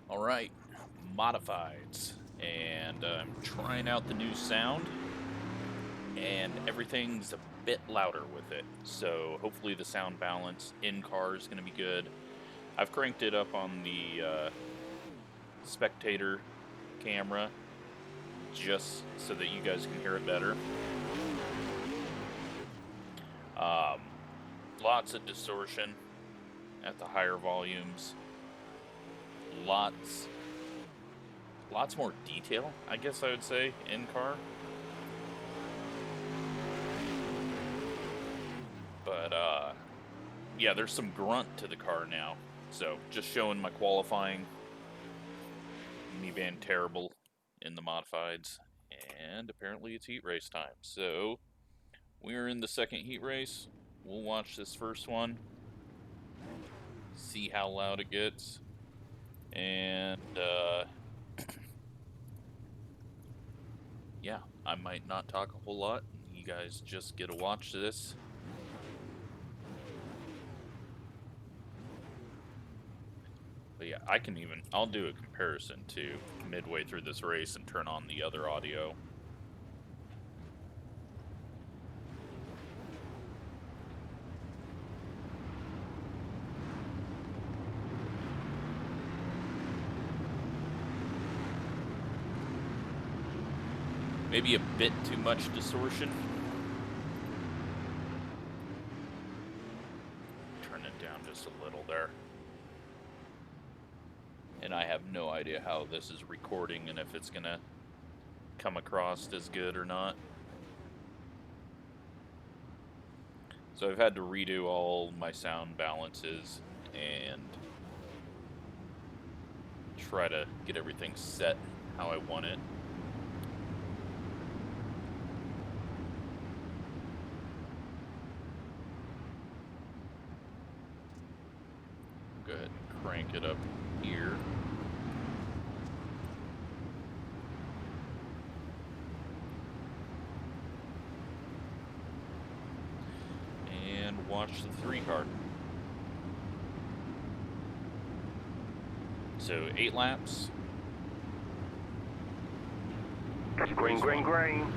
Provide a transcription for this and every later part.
Alright, Modifieds, and I'm trying out the new sound, and everything's a bit louder with it, so hopefully the sound balance in-car is going to be good. I've cranked it up on the spectator camera, just so that you guys can hear it better. Lots of distortion at the higher volumes. Lots more detail, I guess I would say, in-car. But, yeah, there's some grunt to the car now. So, just showing my qualifying. Me being terrible in the Modifieds. And apparently it's heat race time. So, we're in the second heat race. We'll watch this first one. See how loud it gets. And, yeah, I might not talk a whole lot. You guys just get to watch this. But yeah, I'll do a comparison too, midway through this race and turn on the other audio. Maybe a bit too much distortion. Turn it down just a little there. And I have no idea how this is recording and if it's gonna come across as good or not. So I've had to redo all my sound balances and try to get everything set how I want it. Go ahead and crank it up here. And watch the 3-car. So 8 laps. Green, green, green.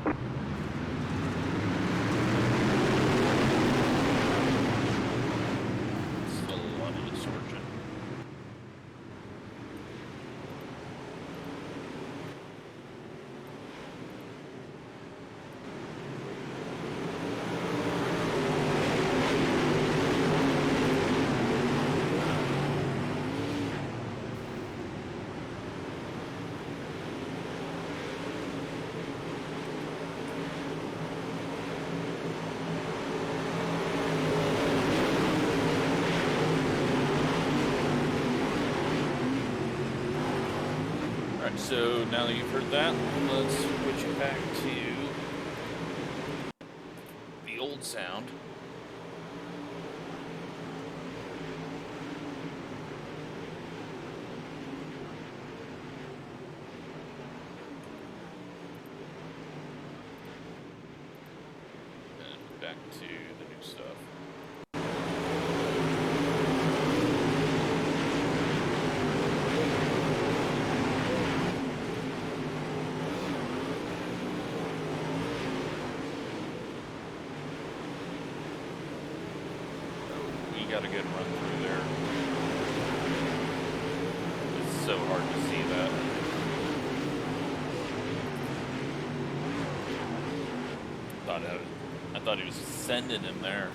Still a lot of distortion. Alright, so now that you've heard that, let's switch it back to the old sound. And back to the new stuff. Got a good run through there. It's so hard to see that. I thought he was sending him there.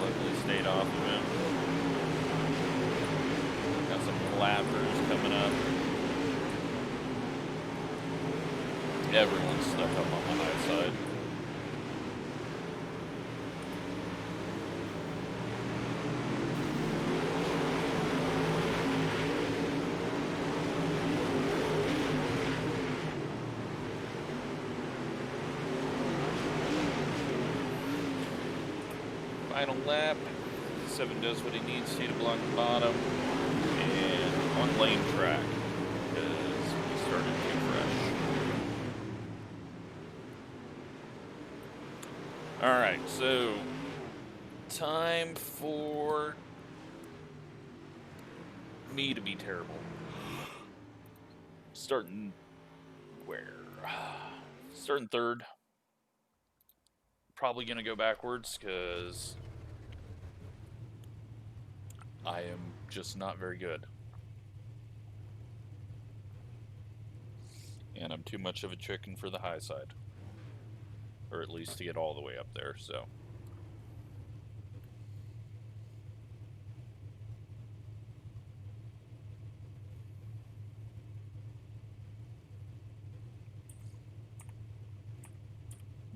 Luckily stayed off of him. Got some flappers coming up. Everyone's stuck up on the high side. Final lap. 7 does what he needs to block the bottom. And on lane track, because we started too fresh. Alright, so time for me to be terrible. Starting where? Starting third. Probably going to go backwards because I am just not very good. And I'm too much of a chicken for the high side. Or at least to get all the way up there, so.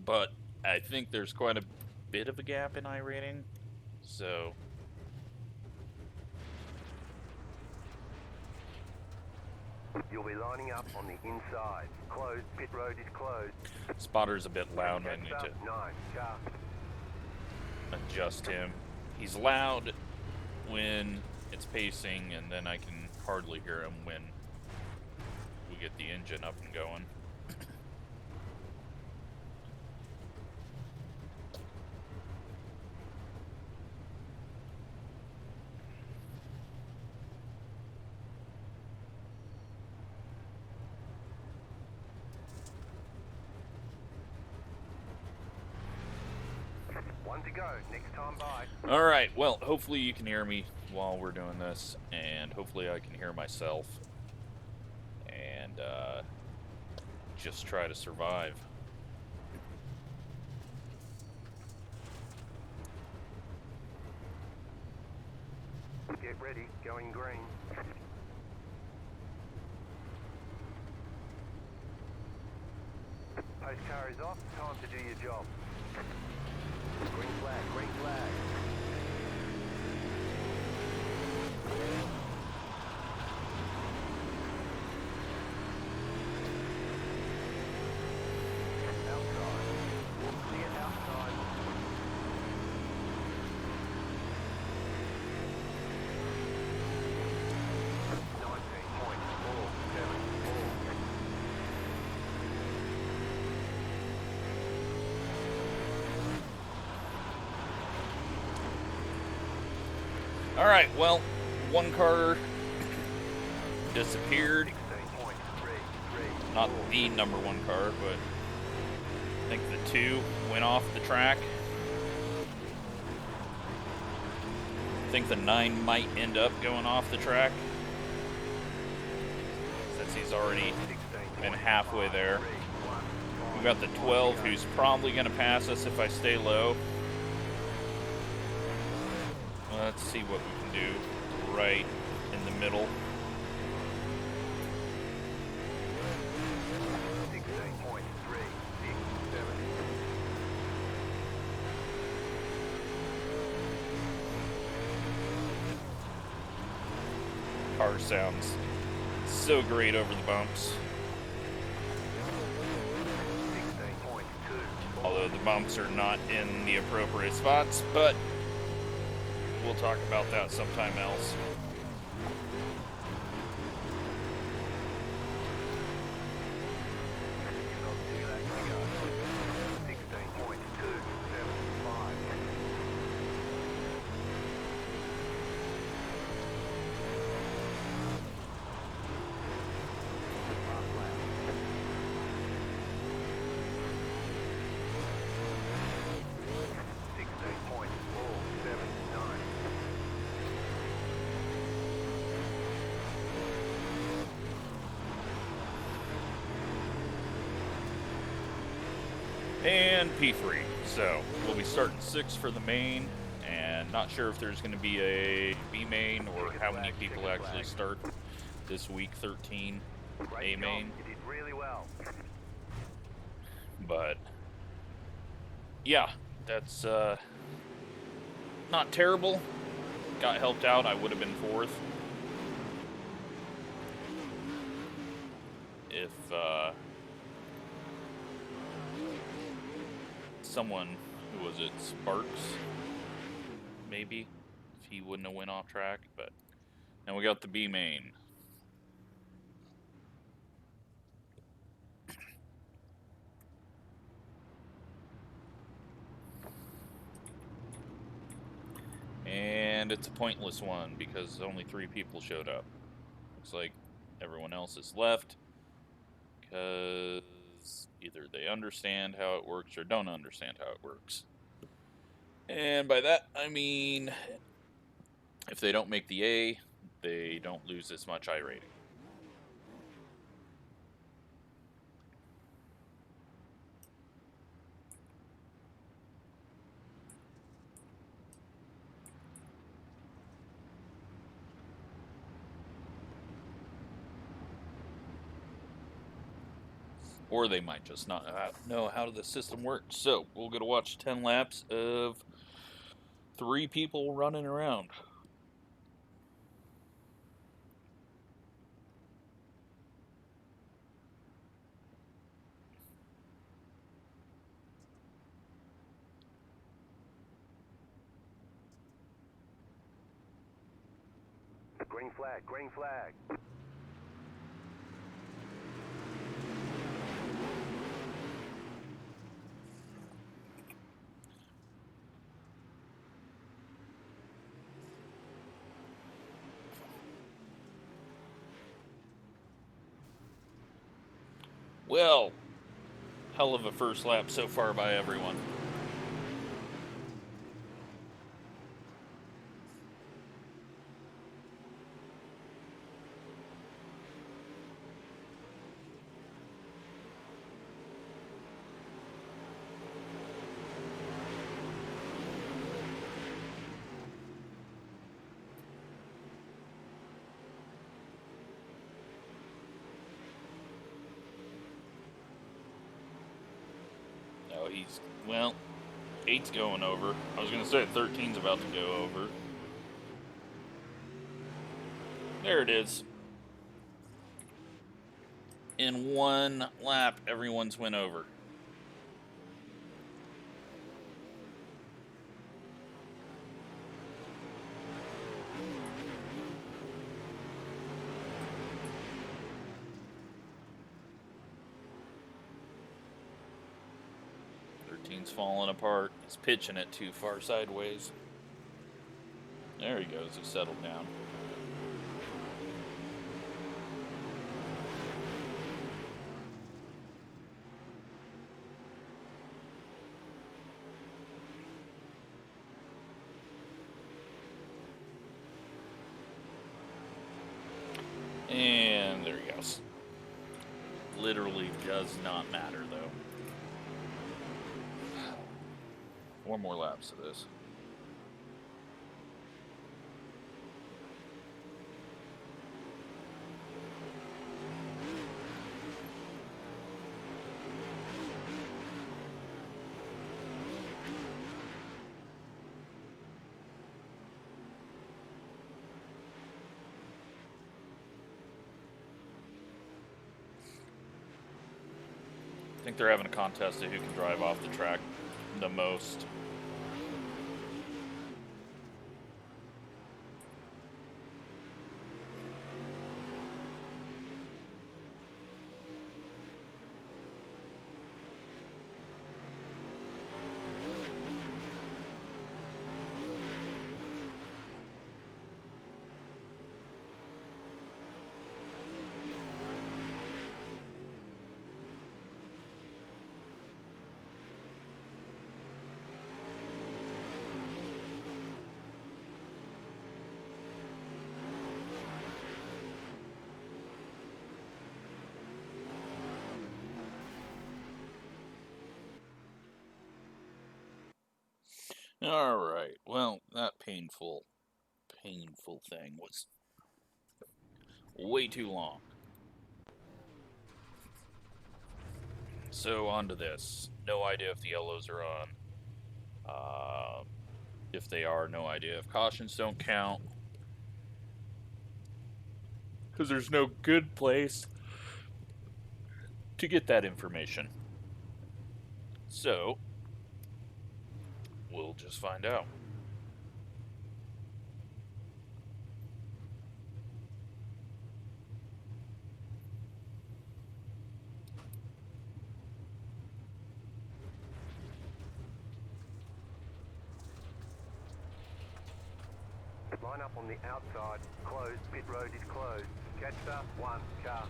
But I think there's quite a bit of a gap in iRating, so. You'll be lining up on the inside. Closed. Pit road is closed. Spotter's a bit loud. I need to adjust him. He's loud when it's pacing, and then I can hardly hear him when we get the engine up and going. One to go. Next time by. All right. Well, hopefully you can hear me while we're doing this, and hopefully I can hear myself, and just try to survive. Get ready. Going green. Post car is off. Time to do your job. Green flag, green flag. Outside. Clear outside. All right, well, one car disappeared. Not the number one car, but I think the two went off the track. I think the 9 might end up going off the track, since he's already been halfway there. We've got the 12, who's probably going to pass us if I stay low. Let's see what we can do right in the middle. Car sounds so great over the bumps. Although the bumps are not in the appropriate spots, but we'll talk about that sometime else. And P3. So we'll be starting 6 for the main, and not sure if there's going to be a B main or how many people actually start this week 13 A main. You did really well. But yeah, that's not terrible. Got helped out. I would have been 4th if someone, who was it, Sparks, maybe, if he wouldn't have went off track. But now we got the B main. And it's a pointless one because only 3 people showed up. Looks like everyone else is left because either they understand how it works or don't understand how it works. And by that, I mean, if they don't make the A, they don't lose as much I rating. Or they might just not know how the system works. So, we're going to watch 10 laps of 3 people running around. Green flag, green flag. Well, hell of a first lap so far by everyone. No, well, 8's going over. I was going to say 13's about to go over. There it is. In one lap, everyone's went over. He's falling apart. He's pitching it too far sideways. There he goes. He settled down. And there he goes. Literally does not matter, though. 4 more laps of this. I think they're having a contest of who can drive off the track the most. Alright, well, that painful thing was way too long. So, on to this. No idea if the yellows are on. If they are, no idea if cautions don't count. Because there's no good place to get that information. So, we'll just find out. Line up on the outside. Closed. Pit road is closed. Catch the 1 car.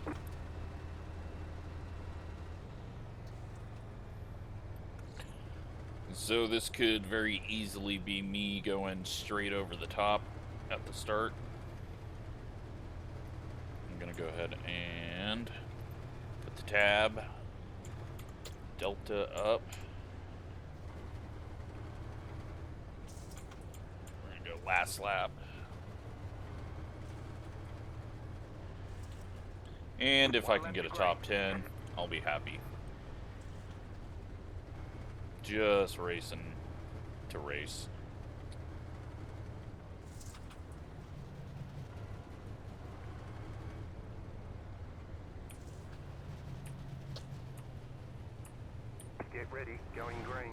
So this could very easily be me going straight over the top at the start. I'm gonna go ahead and put the tab, delta up. We're gonna go last lap. And if I can get a top 10, I'll be happy. Just racing to race. Get ready, going green.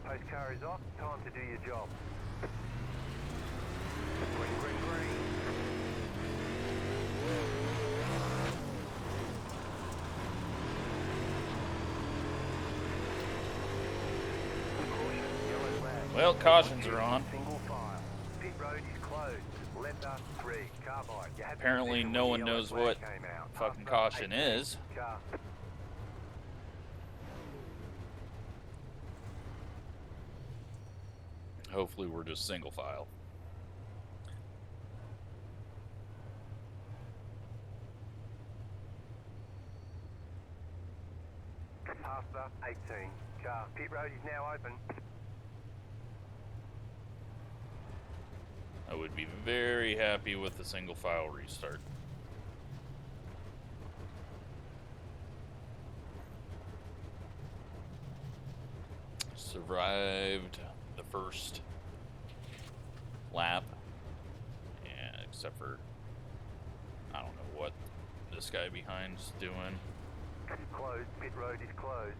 Post car is off, time to do your job. Green, green, green. Well, cautions are on. Single file. Pit road is closed. Letter 3, carbide. You had to Apparently position no when one the yellow knows flag what came out. fucking After caution 18, is. car. Hopefully we're just single file. Past the 18, car. Pit road is now open. I would be very happy with the single file restart. Survived the first lap, and except for I don't know what this guy behind's doing. Closed. Pit road is closed.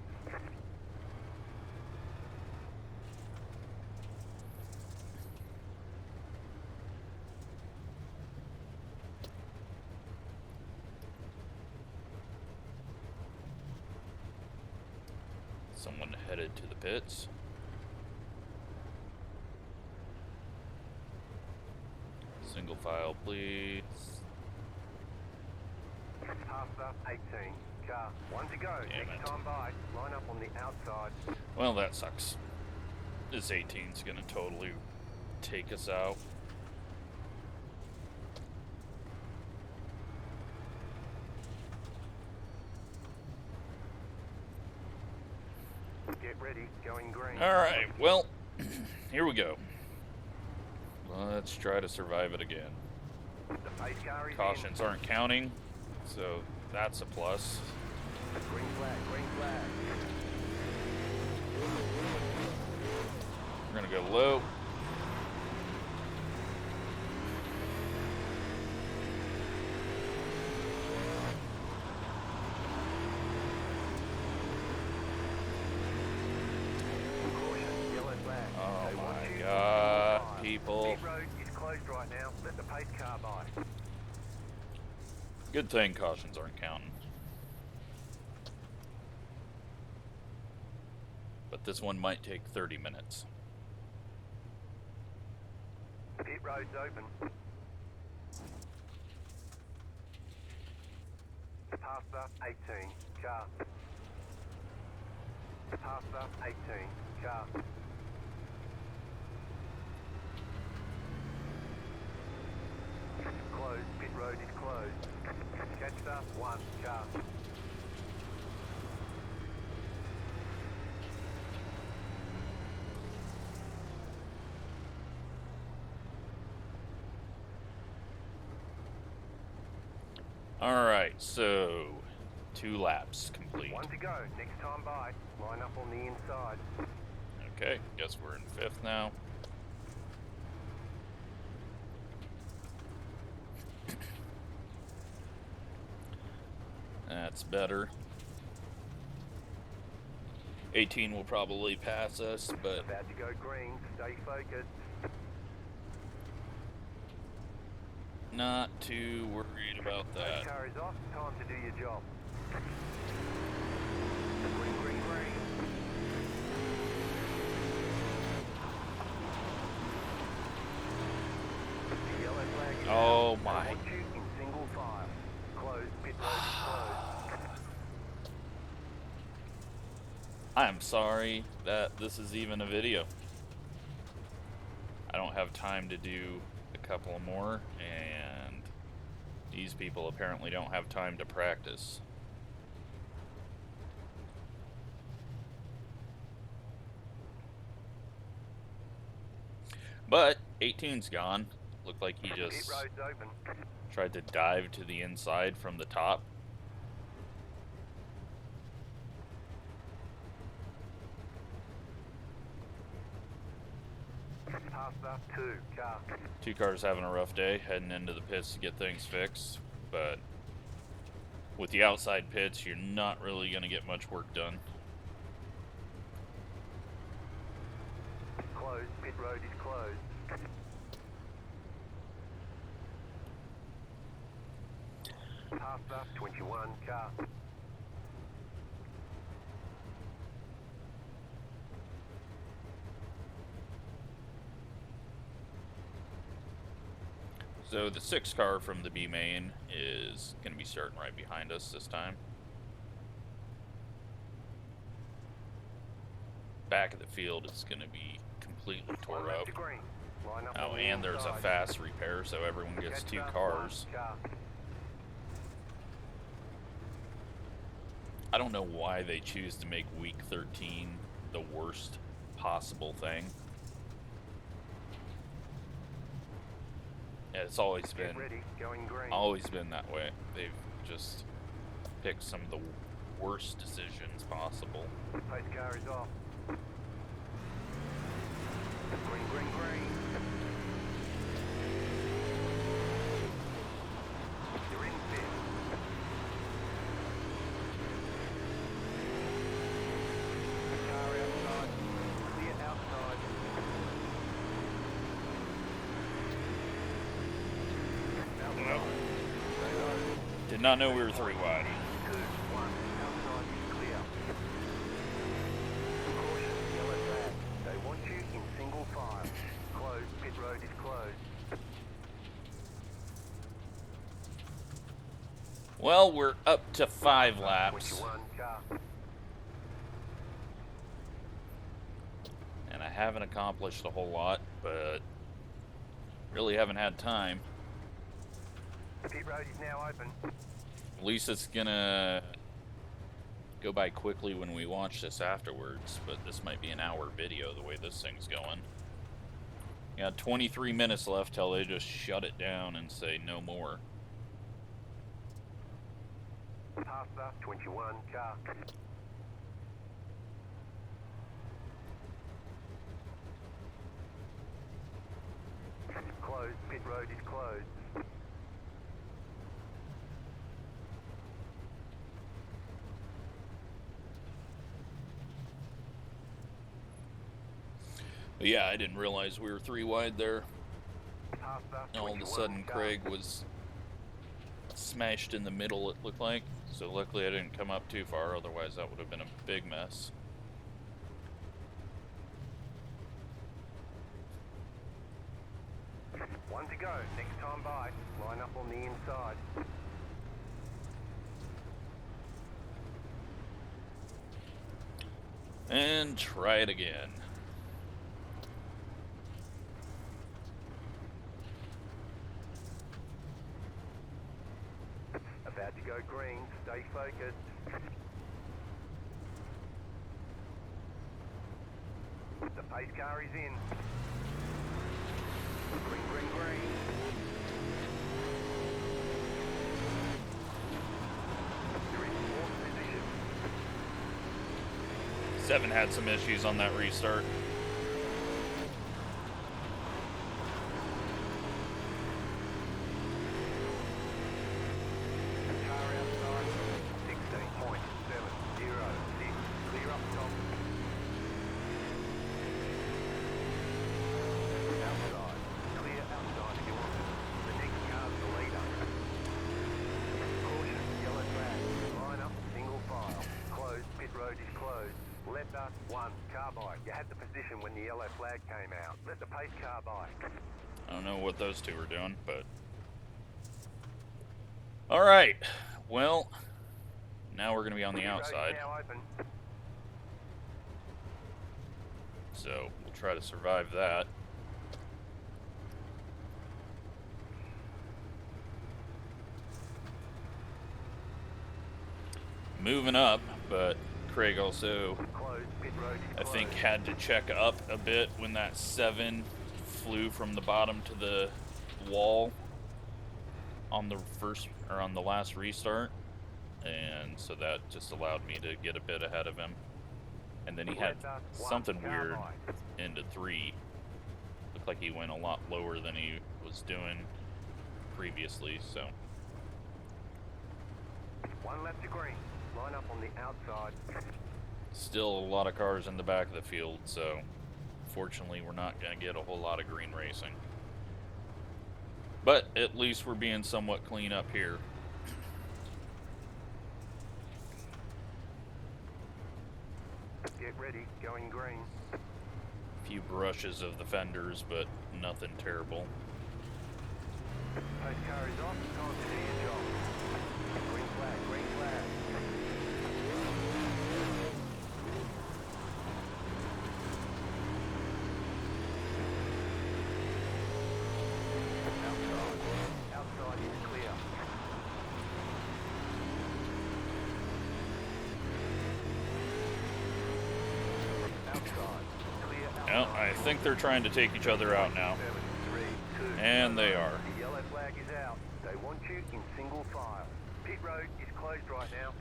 Someone headed to the pits. Single file, please. Past the 18, car. 1 to go. Damn Next it. time by. Line up on the outside. Well, that sucks. This 18's gonna totally take us out. Get ready, going green. Alright, well, here we go. Let's try to survive it again. The pace car is Cautions aren't counting, so that's a plus. in. Green flag, green flag. We're gonna go low. Caution, yellow flag. Oh So 1, my 2, 3, God, 5. people. Pit road is closed right now. Let the pace car by. Good thing cautions aren't counting. But this one might take 30 minutes. Pit road's open. Past the 18, car. Past the 18, car. Closed, pit road is closed. Catch the 1, car. Alright, so 2 laps complete. 1 to go, next time by. Line up on the inside. Okay, guess we're in 5th now. That's better. 18 will probably pass us, but About to go green, stay focused. not too worried about that. Car is off, time to do your job. Green, green, green. I'm sorry that this is even a video. I don't have time to do a couple more, and these people apparently don't have time to practice. But 18's gone. Looked like he just tried to dive to the inside from the top. Two cars having a rough day, heading into the pits to get things fixed. But with the outside pits, you're not really going to get much work done. Closed. Pit road is closed. Passed up 21 car. So the 6 car from the B main is going to be starting right behind us this time. Back of the field is going to be completely tore up. Oh, and there's a fast repair, so everyone gets 2 cars. I don't know why they choose to make week 13 the worst possible thing. Yeah, it's always been that way. They've just picked some of the worst decisions possible. Pace car is off. Green, green, green. You're in fifth. Car outside. Clear outside. No. Did not know we were 3 wide. 2, 1. Outside is clear. Caution, yellow flag. They want you in single file. Closed. Pit road is closed. Well, we're up to 5 laps. 21 car. And I haven't accomplished a whole lot, but really haven't had time. Pit road is now open. At least it's gonna go by quickly when we watch this afterwards, but this might be an hour video the way this thing's going. Got 23 minutes left till they just shut it down and say no more. Passed up 21 car. Closed. Pit road is closed. But yeah, I didn't realize we were 3 wide there. Passed up All of a sudden, Craig was smashed in the middle, it looked like. So luckily I didn't come up too far, otherwise that would have been a big mess. One to go. Next time by. Line up on the inside. And try it again. About to go green. Stay focused. The pace car is in. Green, green, green. You're in fourth position. 7 had some issues on that restart. Car outside. 16.706. Clear up top. Outside. Clear outside if you want it. The next car's the leader. Caution, yellow flag. Line up, single file. Closed, pit road is closed. Letter 1, car by. You had the position when the yellow flag came out. Let the pace car by. I don't know what those 2 were doing, but... Alright, well, now we're going to be on the Pit road is outside. now open. So we'll try to survive that. Moving up, but Craig also, I think, had to check up a bit when that 7 flew from the bottom to the wall on the last restart, and so that just allowed me to get a bit ahead of him. And then he had something weird into 3. Looked like he went a lot lower than he was doing previously, so. 1 left to green. Line up on the outside. Still a lot of cars in the back of the field, so fortunately we're not going to get a whole lot of green racing. But at least we're being somewhat clean up here. Get ready, going green. A few brushes of the fenders, but nothing terrible. Post car is off, time to do your job. Green flag, green flag. Outside is clear. Well, I think they're trying to take each other out now. And they are. The yellow flag is out. They want you in single file. Pit road is closed right now.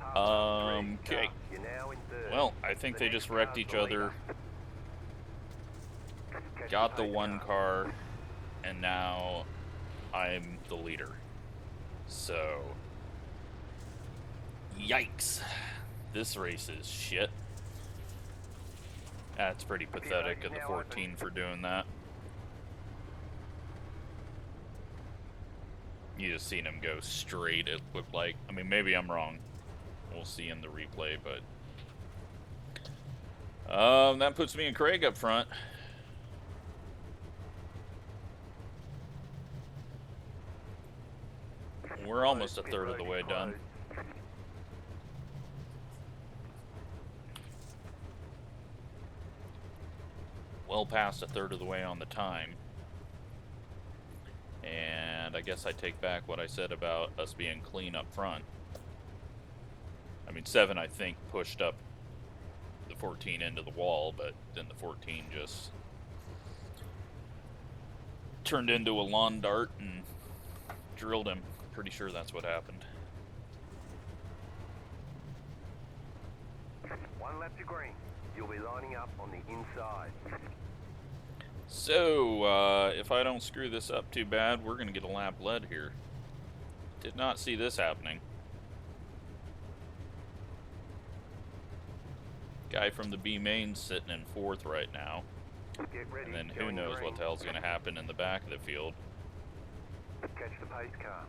Okay. You're now in third. Well, I think they just wrecked each other. Got the 1 car, and now I'm the leader. So, yikes. This race is shit. That's pretty pathetic of the 14 for doing that. You just seen him go straight, it looked like. I mean, maybe I'm wrong. We'll see in the replay, but that puts me and Craig up front. We're almost a third of the way done. Well past a third of the way on the time. And I guess I take back what I said about us being clean up front. I mean, 7, I think, pushed up the 14 into the wall, but then the 14 just turned into a lawn dart and drilled him. Pretty sure that's what happened. 1 left to green. You'll be lining up on the inside. So, if I don't screw this up too bad, we're going to get a lap led here. Did not see this happening. Guy from the B main sitting in 4th right now. Get ready, And then who knows green. what the hell's going to happen in the back of the field. Catch the pace car.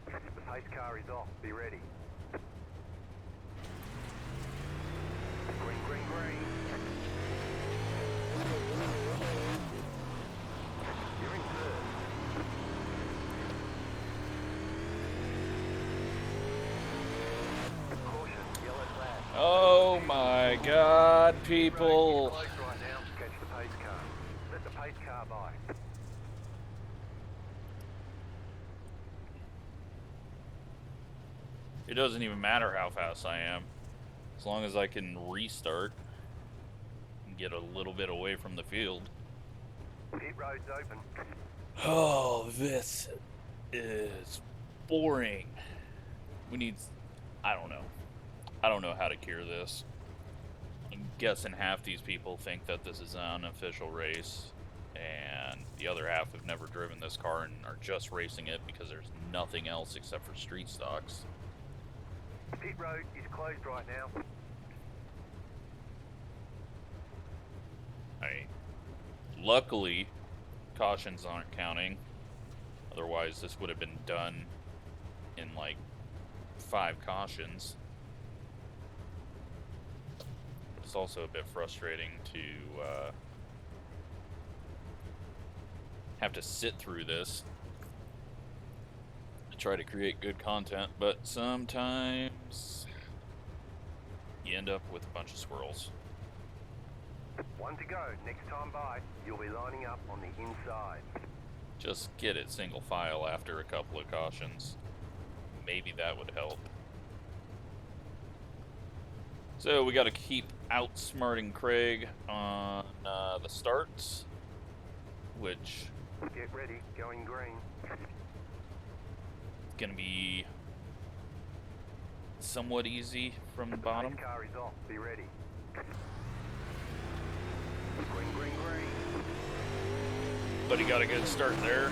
The pace car is off. Be ready. Green, green, green. You're in third. Caution, yellow flag. Oh my god, people. Close right now. Catch the pace car. Let the pace car by. It doesn't even matter how fast I am. As long as I can restart and get a little bit away from the field. Pit road's open. Oh, this is boring. We need... I don't know. I don't know how to cure this. I'm guessing half these people think that this is an unofficial race, and the other half have never driven this car and are just racing it because there's nothing else except for street stocks. Pit road is closed right now. Luckily, cautions aren't counting. Otherwise, this would have been done in like 5 cautions. It's also a bit frustrating to have to sit through this to try to create good content, but sometimes you end up with a bunch of squirrels. One to go. Next time by, you'll be lining up on the inside. Just get it single file after a couple of cautions. Maybe that would help. So we got to keep outsmarting Craig on the starts, which Get ready, going green. gonna be somewhat easy from the bottom. Pace car is off. Be ready. Green, green, green. But he got a good start there.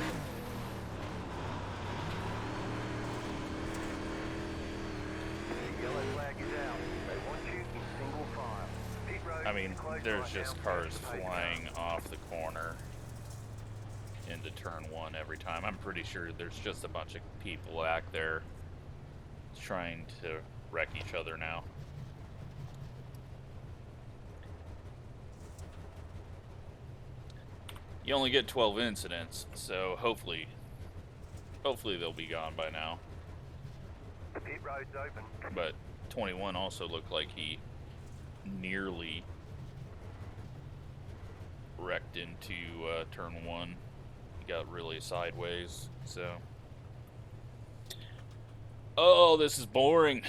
The yellow flag is out. They want you in single file. Pit road I mean, is closed there's right just now. cars Pace car. flying off the corner into turn one every time. I'm pretty sure there's just a bunch of people back there trying to wreck each other now. You only get 12 incidents, so hopefully they'll be gone by now. The pit road's open. But 21 also looked like he nearly wrecked into turn one. He got really sideways, so. Oh, this is boring.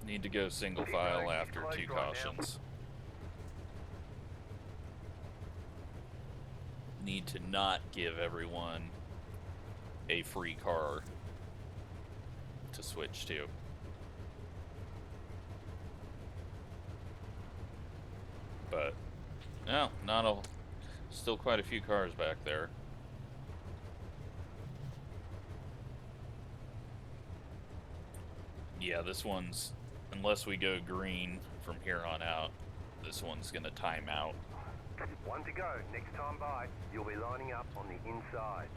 Need to go single file after 2 cautions. Need to not give everyone a free car to switch to. But no, not a, still quite a few cars back there. Yeah, this one's, unless we go green from here on out, this one's gonna time out. One to go. Next time by, you'll be lining up on the inside.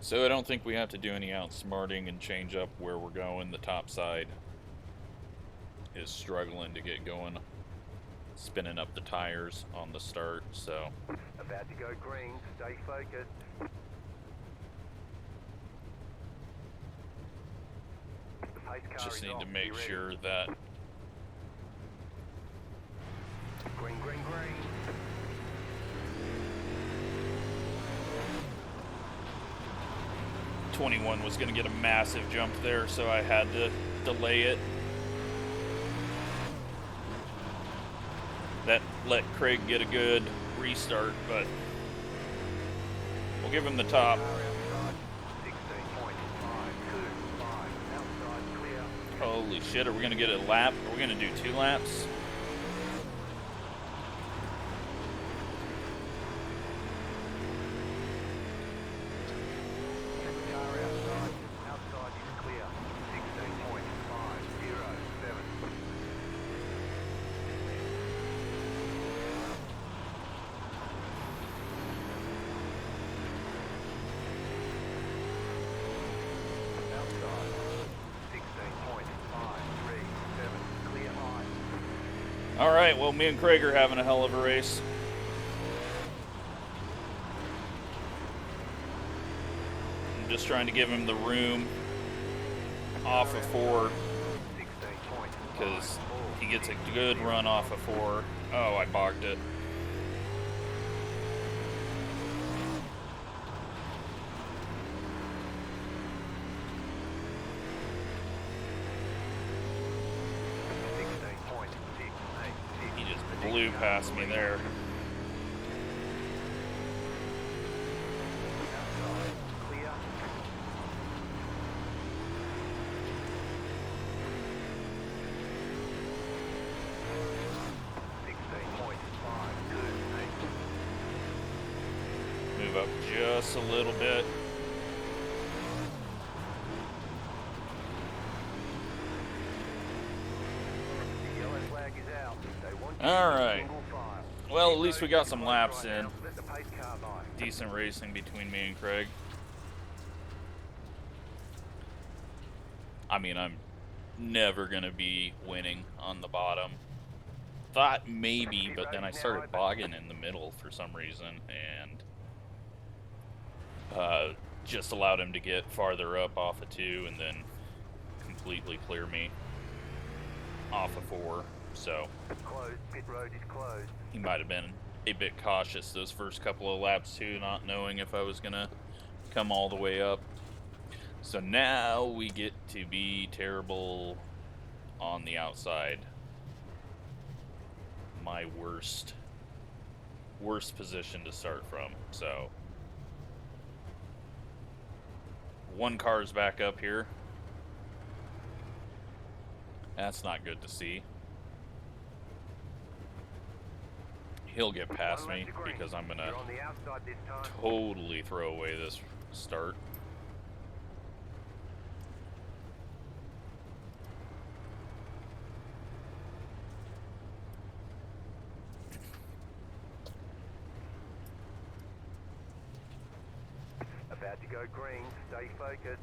So I don't think we have to do any outsmarting and change up where we're going. The top side is struggling to get going, spinning up the tires on the start, so. About to go green. Stay focused. The pace car Just is need off. to Be make ready. sure that Green, green, green. '21 was going to get a massive jump there, so I had to delay it. That let Craig get a good restart, but we'll give him the top. Car outside. 16.525. Outside clear. Holy shit, are we going to get a lap? Are we going to do 2 laps? Car outside. Outside is clear. 16.507. Outside. 16.537. Clear high. Alright, well, me and Craig are having a hell of a race. I'm just trying to give him the room off of 4, 16.5. because he gets a good run off of 4. Oh, I bogged it. He just blew past me there. Outside. Clear. Move up just a little bit. The yellow flag is out. They want you All in right. single file. Well, at least we got some laps in. Let the pace car by. Decent racing between me and Craig. I mean, I'm never gonna be winning on the bottom. Thought maybe, but then I started bogging in the middle for some reason, and just allowed him to get farther up off of 2 and then completely clear me off of 4. So Closed. Pit road is closed. he might have been a bit cautious those first couple of laps too, not knowing if I was gonna come all the way up. So now we get to be terrible on the outside. My worst position to start from. So one car's back up here. That's not good to see. He'll get past me because I'm gonna totally throw away this start. About to go green. Stay focused.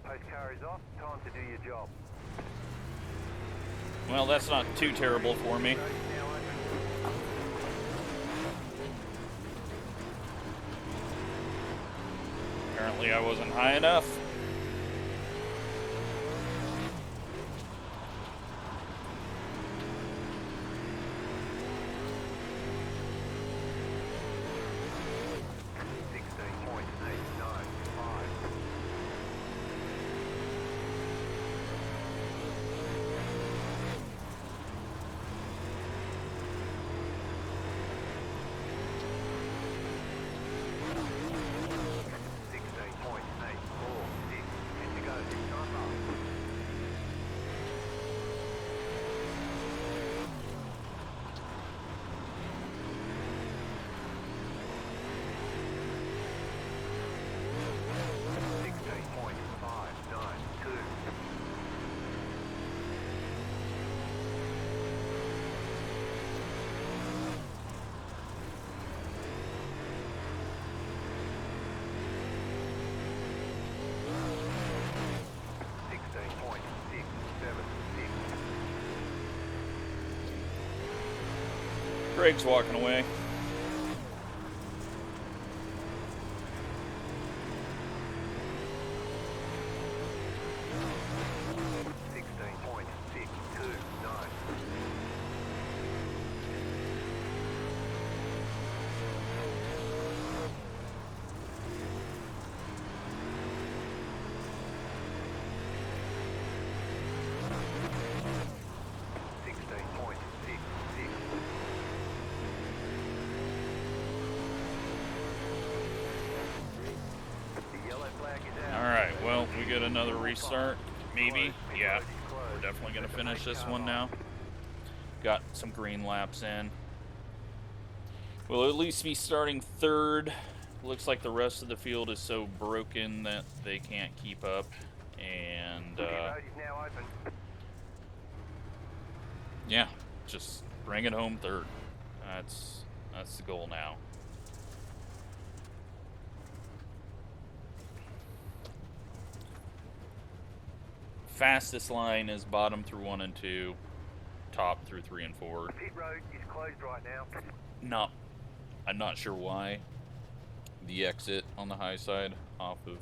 Post car is off. Time to do your job. Well, that's not too terrible for me. Apparently I wasn't high enough. Craig's walking away. Alright, well, we get another restart. Maybe. Yeah. We're definitely going to finish this one now. Got some green laps in. We'll at least be starting third. Looks like the rest of the field is so broken that they can't keep up. And, yeah, just bring it home third. That's the goal now. Fastest line is bottom through 1 and 2, top through 3 and 4. Pit road is closed right No, now. I'm not sure why the exit on the high side off of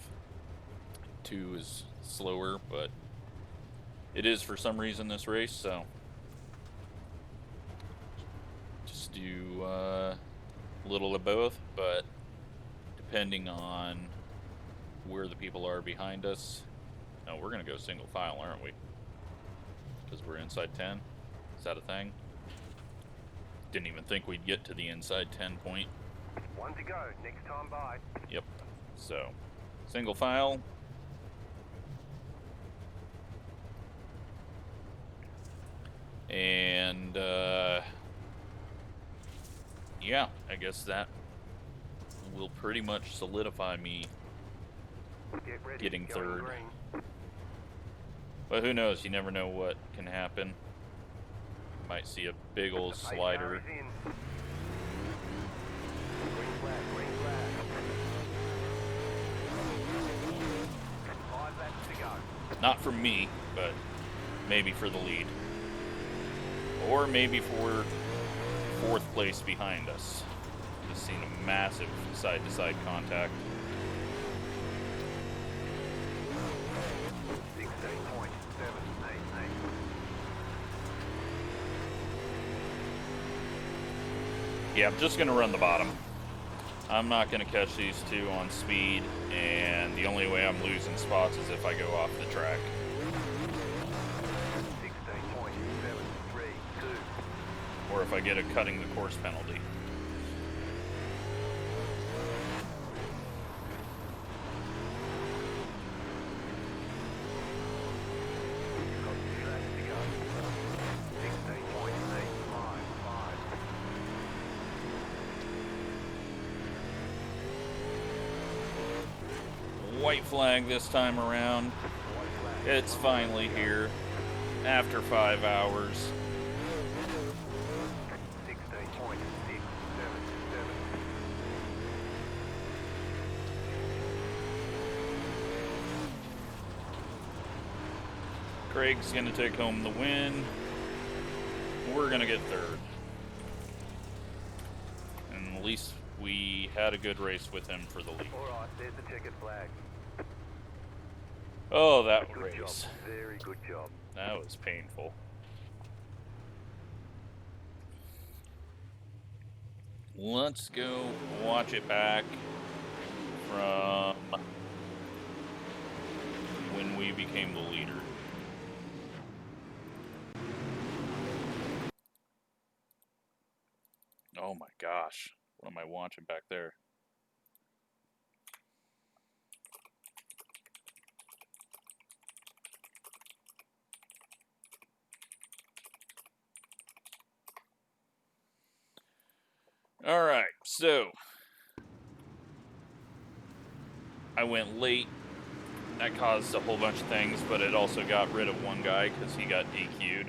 2 is slower, but it is for some reason this race, so just do a little of both, but depending on where the people are behind us. No, we're going to go single file, aren't we? Because we're inside 10. Is that a thing? Didn't even think we'd get to the inside 10 point. 1 to go. Next time by. Yep. So, single file. And, yeah, I guess that will pretty much solidify me getting third. But who knows? You never know what can happen. Might see a big old slider. Not from me, but maybe for the lead. Or maybe for 4th place behind us. Just seen a massive side-to-side contact. 16.788. Yeah, I'm just going to run the bottom. I'm not going to catch these two on speed, and the only way I'm losing spots is if I go off the track. 16.732. Or if I get a cutting the course penalty. You've got 2 laps to go. 16.855. White flag this time around. It's finally here. After 5 hours. 16.677. Craig's going to take home the win. We're going to get 3rd. And at least we had a good race with him for the lead. Alright, there's the checkered flag. Oh, that Good race. job. Very good job. That was painful. Let's go watch it back from when we became the leader. Oh my gosh. What am I watching back there? All right, so I went late. That caused a whole bunch of things, but it also got rid of one guy because he got DQ'd.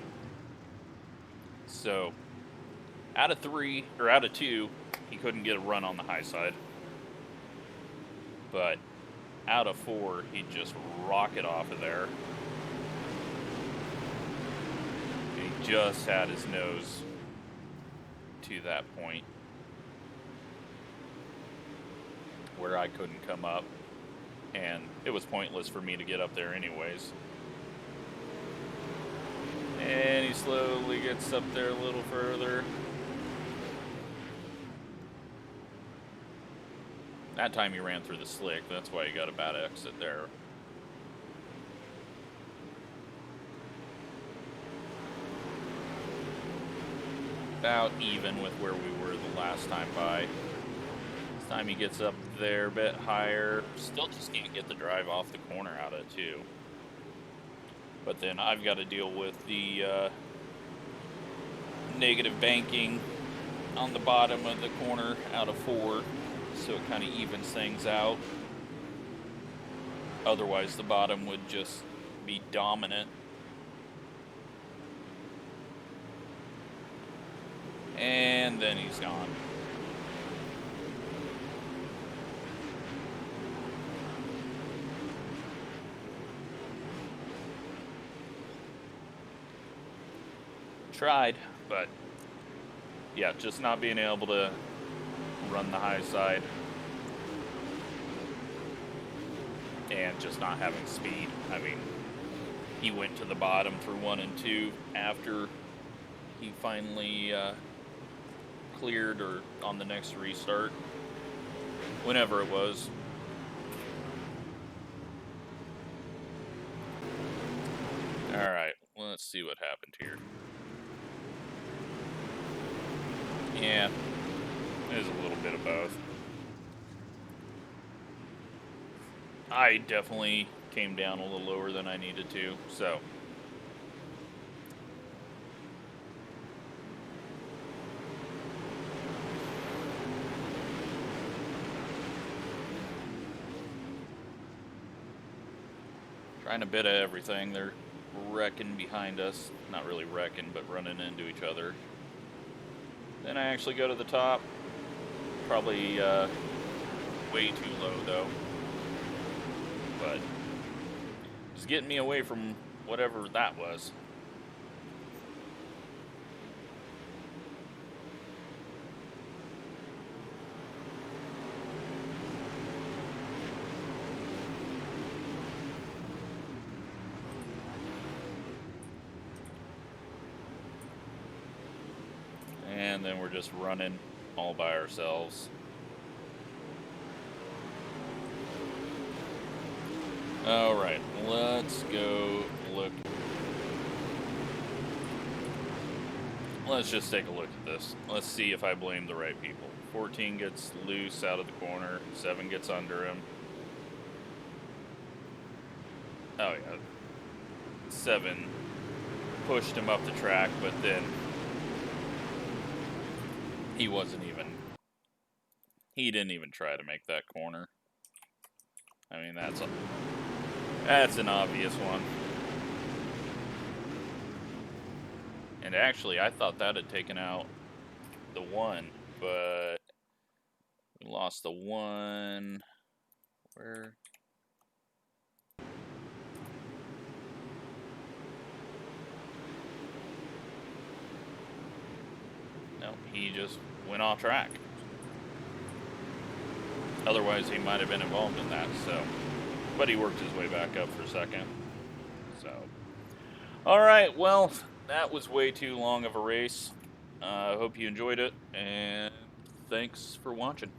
So out of 2, he couldn't get a run on the high side. But out of 4, he'd just rocket off of there. He just had his nose to that point where I couldn't come up, and it was pointless for me to get up there anyways. And he slowly gets up there a little further. That time he ran through the slick, that's why he got a bad exit there. About even with where we were the last time by. This time he gets up there a bit higher. Still just can't get the drive off the corner out of 2. But then I've got to deal with the negative banking on the bottom of the corner out of 4. So it kind of evens things out. Otherwise the bottom would just be dominant. And then he's gone. Tried, but yeah, just not being able to run the high side and just not having speed. I mean, he went to the bottom through 1 and 2 after he finally cleared, or on the next restart, whenever it was. Alright, let's see what happened here. Yeah, there's a little bit of both. I definitely came down a little lower than I needed to, so. Trying a bit of everything. They're wrecking behind us. Not really wrecking, but running into each other. Then I actually go to the top. Probably way too low though. But it's getting me away from whatever that was. And then we're just running all by ourselves. Alright, let's go look. Let's just take a look at this. Let's see if I blame the right people. 14 gets loose out of the corner. 7 gets under him. Oh yeah. 7 pushed him up the track, but then he didn't even try to make that corner. I mean, that's an obvious one. And actually, I thought that had taken out the 1, but we lost the 1. Where? No, he just went off track. Otherwise, he might have been involved in that, so. But he worked his way back up for second. So. Alright, well, that was way too long of a race. I hope you enjoyed it, and thanks for watching.